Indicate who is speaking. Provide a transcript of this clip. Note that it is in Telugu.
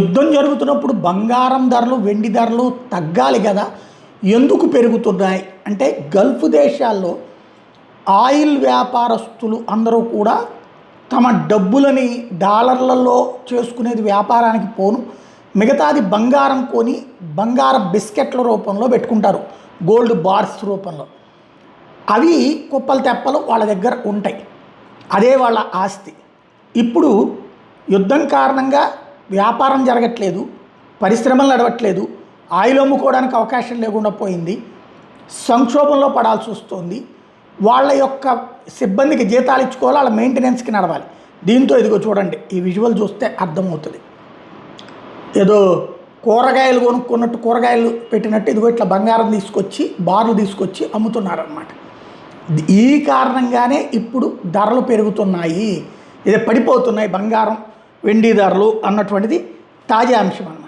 Speaker 1: యుద్ధం జరుగుతున్నప్పుడు బంగారం ధరలు వెండి ధరలు తగ్గాలి కదా. ఎందుకు పెరుగుతున్నాయి అంటే గల్ఫ్ దేశాల్లో ఆయిల్ వ్యాపారస్తులు అందరూ కూడా తమ డబ్బులని డాలర్లలో చేసుకునేది వ్యాపారానికి పోను, మిగతాది బంగారం కొని బంగారం బిస్కెట్ల రూపంలో పెట్టుకుంటారు, గోల్డ్ బార్స్ రూపంలో. అవి కుప్పలు తెప్పలు వాళ్ళ దగ్గర ఉంటాయి, అదే వాళ్ళ ఆస్తి. ఇప్పుడు యుద్ధం కారణంగా వ్యాపారం జరగట్లేదు, పరిశ్రమలు నడవట్లేదు, ఆయిల్ అమ్ముకోవడానికి అవకాశం లేకుండా పోయింది, సంక్షోభంలో పడాల్సి వస్తుంది. వాళ్ళ యొక్క సిబ్బందికి జీతాలు ఇచ్చుకోవాలి, వాళ్ళ మెయింటెనెన్స్కి నడవాలి. దీంతో ఇదిగో చూడండి, ఈ విజువల్ చూస్తే అర్థమవుతుంది. ఏదో కూరగాయలు కొనుక్కున్నట్టు కూరగాయలు పెట్టినట్టు ఇదిగో ఇట్లా బంగారం తీసుకొచ్చి బార్లు తీసుకొచ్చి అమ్ముతున్నారన్నమాట. ఈ కారణంగానే ఇప్పుడు ధరలు పెరుగుతున్నాయి, ఇది పడిపోతున్నాయి బంగారం వెండి ధరలు అన్నటువంటిది తాజా అంశం అన్నమాట.